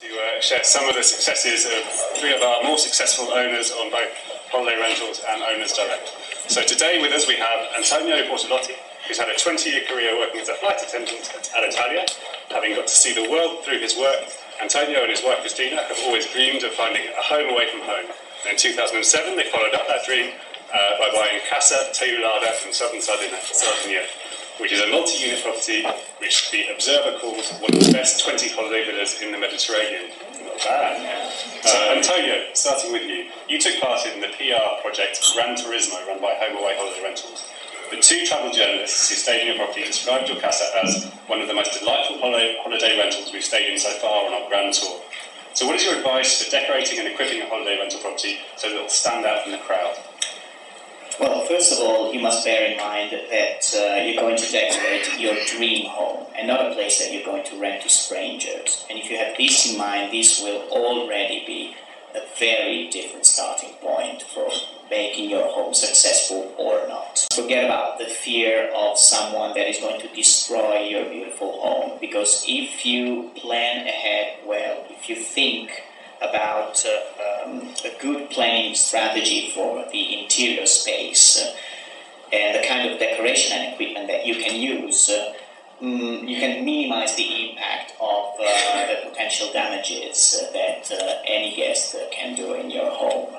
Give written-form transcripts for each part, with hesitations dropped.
To share some of the successes of three of our more successful owners on both holiday rentals and owners direct. So today with us we have Antonio Bortolotti, who's had a 20-year career working as a flight attendant at Alitalia. Having got to see the world through his work, Antonio and his wife Christina have always dreamed of finding a home away from home. And in 2007 they followed up that dream by buying Casa Teulada in southern Sardinia, which is a multi-unit property which the Observer calls one of the best 20 holiday villas in the Mediterranean. Not bad. Antonio, starting with you, you took part in the PR project Gran Turismo run by Home Away Holiday Rentals. The two travel journalists who stayed in your property described your casa as one of the most delightful holiday rentals we've stayed in so far on our grand tour. So what is your advice for decorating and equipping a holiday rental property so that it will stand out from the crowd? Well, first of all, you must bear in mind that you're going to decorate your dream home and not a place that you're going to rent to strangers. And if you have this in mind, this will already be a very different starting point for making your home successful or not. Forget about the fear of someone that is going to destroy your beautiful home, because if you plan ahead well, if you think about a good planning strategy for the interior space and the kind of decoration and equipment that you can use, you can minimize the impact of the potential damages that any guest can do in your home.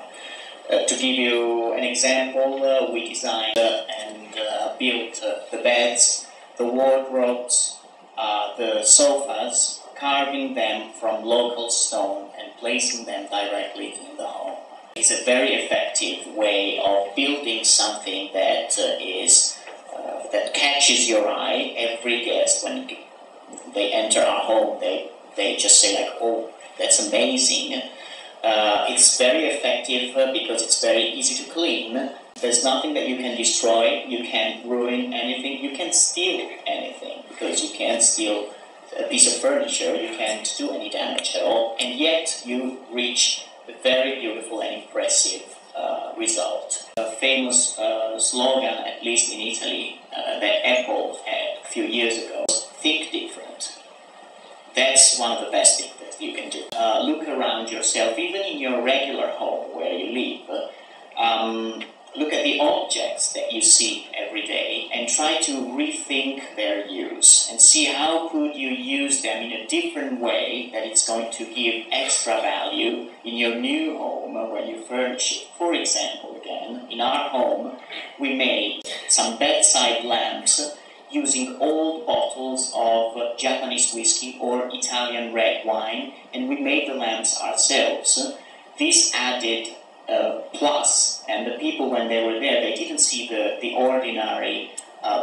To give you an example, we designed and built the beds, the wardrobes, the sofas, carving them from local stone and placing them directly in the home. It's a very effective way of building something that that catches your eye. Every guest, when they enter our home, they just say like, "Oh, that's amazing." It's very effective because it's very easy to clean. There's nothing that you can destroy. You can't ruin anything. You can't steal anything because you can't steal a piece of furniture. You can't do any damage at all, and yet you reach a very beautiful and impressive result. A famous slogan, at least in Italy, that Apple had a few years ago, "Think different." That's one of the best things that you can do. Look around yourself, even in your regular home where you live. Look at the objects that you see every day and try to rethink their use and see how could you use them in a different way that it's going to give extra value in your new home when you furnish it. For example, again, in our home, we made some bedside lamps using old bottles of Japanese whiskey or Italian red wine, and we made the lamps ourselves. This added plus, and the people, when they were there, they didn't see the ordinary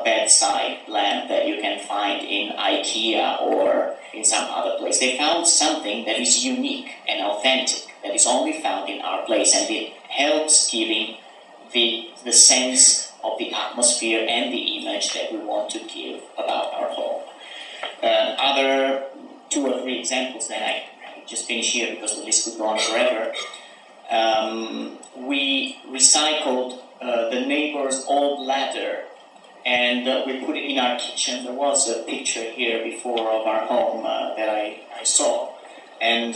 bedside lamp that you can find in IKEA or in some other place. They found something that is unique and authentic, that is only found in our place, and it helps giving the sense of the atmosphere and the image that we want to give about our home. Other 2 or 3 examples that I just finish here because the list could go on forever. We recycled the neighbor's old ladder and we put it in our kitchen. There was a picture here before of our home that I saw, and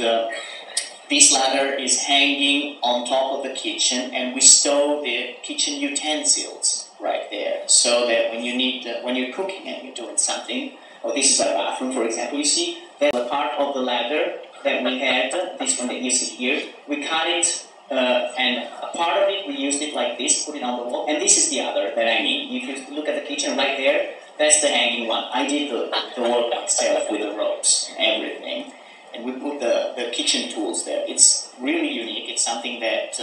this ladder is hanging on top of the kitchen, and we stow the kitchen utensils right there, so that when you're cooking and you're doing something, or this is our bathroom, for example, you see that the part of the ladder that we had, this one that you see here, we cut it, and a part of it we used it like this, put it on the wall, and this is the other that I mean. If you look at the kitchen right there, that's the hanging one. I did the work myself with the ropes and everything, and we put the kitchen tools there. It's really unique. It's something that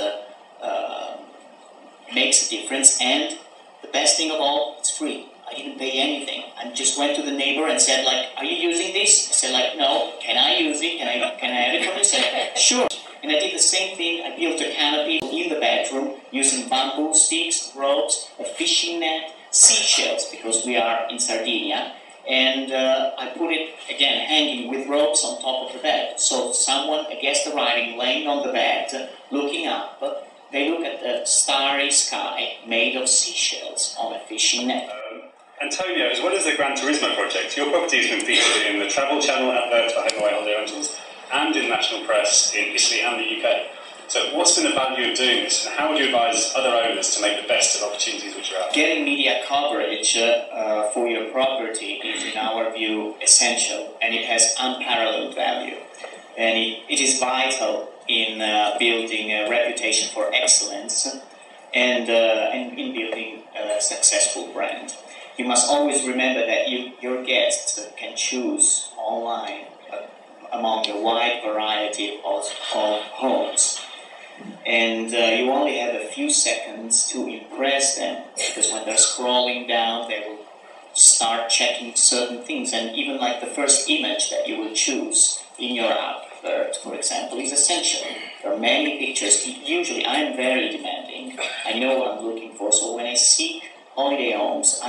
makes a difference, and the best thing of all, it's free. I didn't pay anything. I just went to the neighbor and said, like, "Are you using this?" I said, like, "No. Can I use it? Can I have it from you?" He said, "Sure." And I did the same thing. I built a canopy in the bedroom using bamboo sticks, ropes, a fishing net, seashells, because we are in Sardinia. And I put it, again, hanging with ropes on top of the bed. So someone, a guest arriving, laying on the bed, looking up, they look at the starry sky made of seashells on a fishing net. Antonio, as well as the Gran Turismo project, your property has been featured in the Travel Channel advert for Home Away Holiday Rentals and in national press in Italy and the UK. So what's been the value of doing this, and how would you advise other owners to make the best of opportunities which are out there? Getting media coverage for your property is, in our view, essential, and it has unparalleled value. And it is vital in building a reputation for excellence and in building a successful brand. You must always remember that your guests can choose online among a wide variety of homes. And you only have a few seconds to impress them, because when they're scrolling down, they will start checking certain things. And even like the first image that you will choose in your advert, for example, is essential. There are many pictures. Usually, I'm very demanding. I know what I'm looking for. So when I seek holiday homes,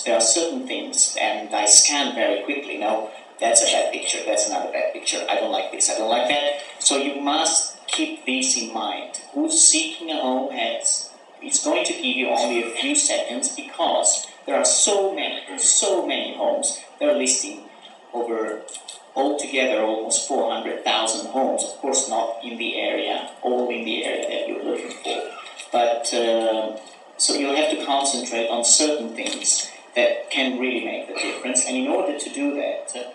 there are certain things, and I scan very quickly. No, that's a bad picture. That's another bad picture. I don't like this. I don't like that. So you must keep this in mind. Who's seeking a home it's going to give you only a few seconds, because there are so many homes. They're listing over altogether almost 400,000 homes. Of course, not in the area, all in the area that you're looking for. But so you'll have to concentrate on certain things that can really make the difference. And in order to do that,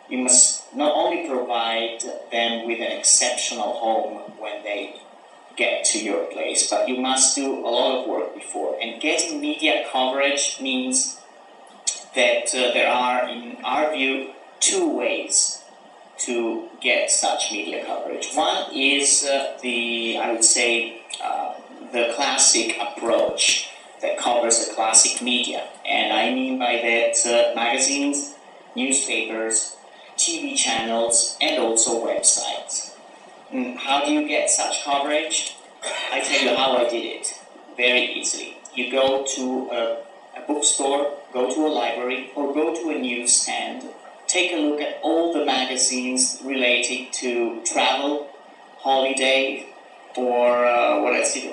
you must not only provide them with an exceptional home when they get to your place, but you must do a lot of work before. And getting media coverage means that there are, in our view, two ways to get such media coverage. One is the classic approach that covers the classic media. And I mean by that magazines, newspapers, TV channels, and also websites. How do you get such coverage? I tell you how I did it. Very easily. You go to a bookstore, go to a library, or go to a newsstand. Take a look at all the magazines related to travel, holiday, or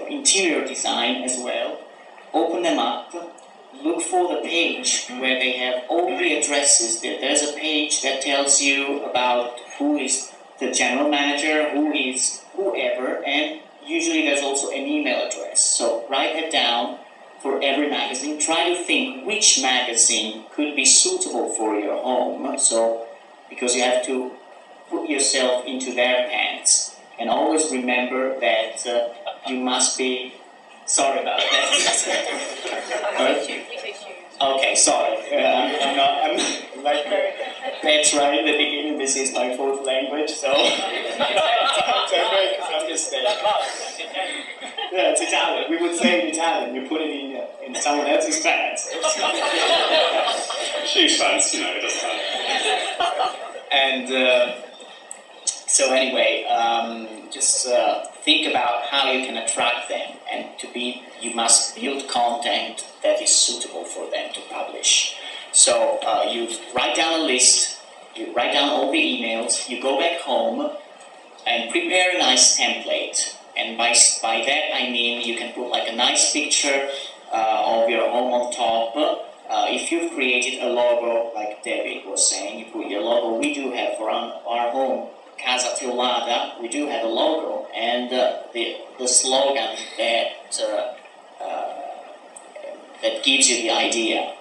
interior design as well. Open them up. Look for the page where they have all the addresses. There's a page that tells you about who is the general manager, who is whoever, and usually there's also an email address. So write it down for every magazine. Try to think which magazine could be suitable for your home. So, because you have to put yourself into their pants. And always remember that you must be... Sorry about that. Okay, sorry. I'm like that's right in the beginning. This is my fourth language, so I'm just saying. Yeah, it's Italian. We would say in Italian. You put it in someone else's pants. Shoes pants, it doesn't matter. And so anyway, just think about how you can attract them, and you must build content that is suitable for them to publish. So you write down a list, you write down all the emails, you go back home and prepare a nice template. And by that I mean you can put like a nice picture of your home on top. If you've created a logo, like David was saying, you put your logo. We do have for our home, Casa Teulada, we do have a logo, and the slogan that gives you the idea,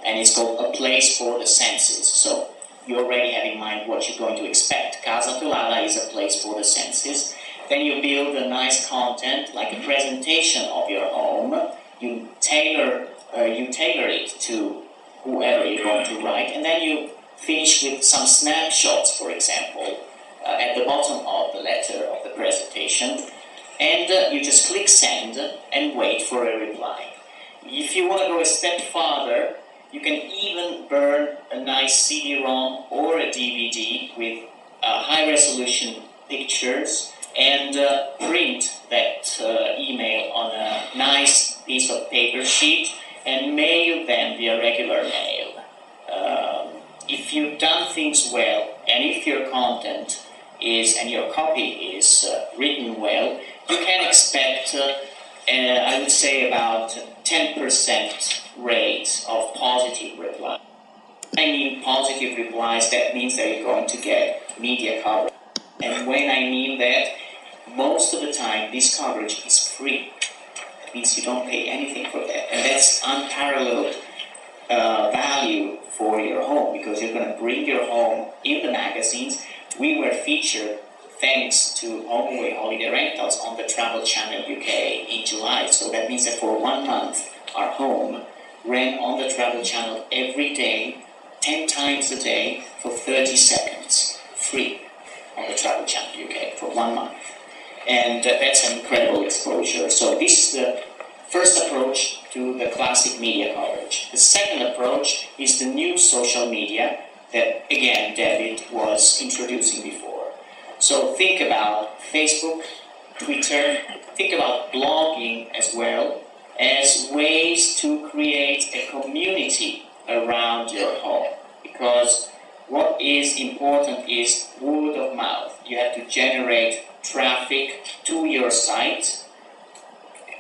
and it's called A Place for the Senses. So you already have in mind what you're going to expect. Casa Teulada is a place for the senses. Then you build a nice content, like a presentation of your home. You tailor it to whoever you're going to write, and then you finish with some snapshots, for example, at the bottom of the letter of the presentation, and you just click send and wait for a reply. If you want to go a step farther, you can even burn a nice CD-ROM or a DVD with high-resolution pictures and print that email on a nice piece of paper sheet and mail them via regular mail. If you've done things well, and if your content and your copy is written well, you can expect, I would say, about 10% rate of positive replies. I mean positive replies, that means that you're going to get media coverage. And when I mean that, most of the time this coverage is free. That means you don't pay anything for that. And that's unparalleled value for your home, because you're going to bring your home in the magazines. We were featured, thanks to HomeAway Holiday Rentals, on the Travel Channel UK in July. So that means that for 1 month, our home ran on the Travel Channel every day, 10 times a day, for 30 seconds, free, on the Travel Channel UK for 1 month. And that's an incredible exposure. So this is the first approach to the classic media coverage. The second approach is the new social media that, again, David was introducing before. So think about Facebook, Twitter, think about blogging as well, as ways to create a community around your home. Because what is important is word of mouth. You have to generate traffic to your site,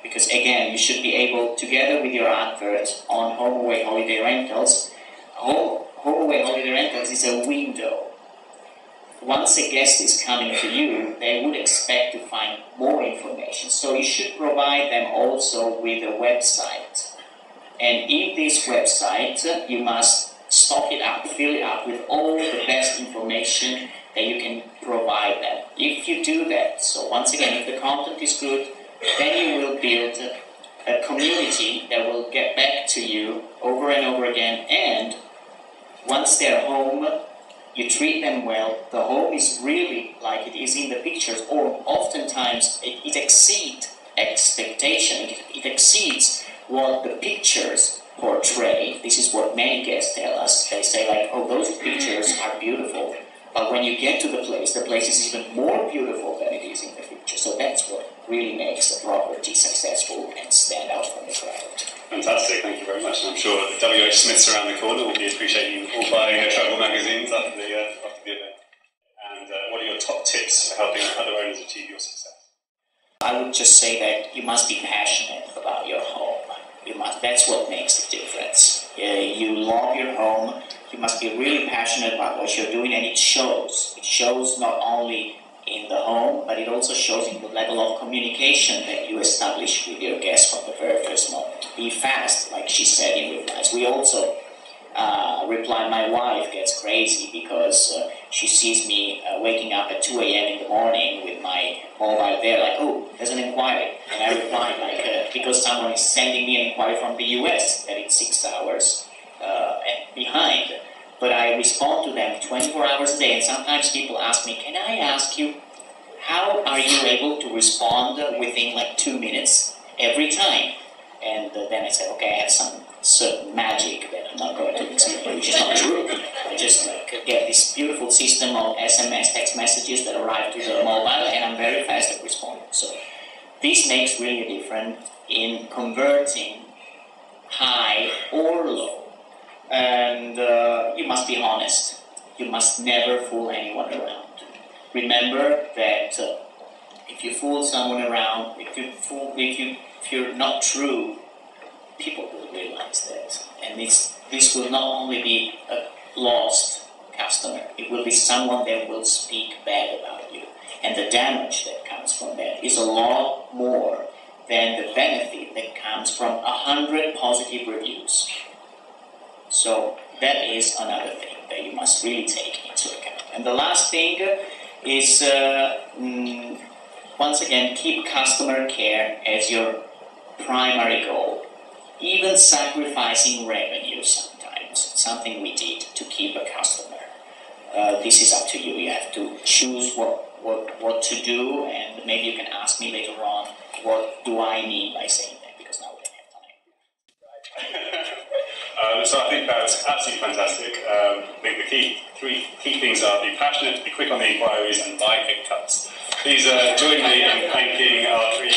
because again, you should be able, together with your advert on HomeAway Holiday Rentals, HomeAway Holiday Rentals is a window. Once a guest is coming to you, they would expect to find more information. So you should provide them also with a website. And in this website, you must stock it up, fill it up with all the best information that you can provide them. If you do that, so once again, if the content is good, then you will build a community that will get back to you over and over again. And once they're home, you treat them well. The home is really like it is in the pictures, or oftentimes it exceeds expectation. It exceeds what the pictures portray. This is what many guests tell us. They say like, oh, those pictures are beautiful, but when you get to the place is even more beautiful than it is in the picture. So that's what really makes the property successful and stand out from the crowd. Fantastic, thank you very much. And I'm sure that W.H. Smith's around the corner will be appreciating all buying travel magazines after the event. And what are your top tips for helping other owners achieve your success? I would just say that you must be passionate about your home. That's what makes the difference. You love your home. You must be really passionate about what you're doing, and it shows. It shows not only in the home, but it also shows in the level of communication that you establish with your guests from the very first moment. Be fast, like she said in replies. We also reply. My wife gets crazy because she sees me waking up at 2 a.m. in the morning with my mobile there, like, oh, there's an inquiry. And I reply, like, because someone is sending me an inquiry from the US, that it's 6 hours behind. But I respond to them 24 hours a day, and sometimes people ask me, can I ask you, how are you able to respond within like 2 minutes every time? And then I said, okay, I have some certain magic that I'm not going to explain, which is not true. I just get this beautiful system of SMS text messages that arrive to the mobile, and I'm very fast at responding. So this makes really a difference in converting high or low. And you must be honest. You must never fool anyone around. Remember that if you fool someone around, if you're not true, people will realize that. And this will not only be a lost customer, it will be someone that will speak bad about you. And the damage that comes from that is a lot more than the benefit that comes from 100 positive reviews. So that is another thing that you must really take into account. And the last thing is, once again, keep customer care as your primary goal. Even sacrificing revenue sometimes, something we did to keep a customer. This is up to you. You have to choose what to do, and maybe you can ask me later on, what do I mean by saying that, because now we don't have time. So I think that's absolutely fantastic. I think the three key things are: be passionate, be quick on the inquiries, and buy big cuts. Please join me in thanking our three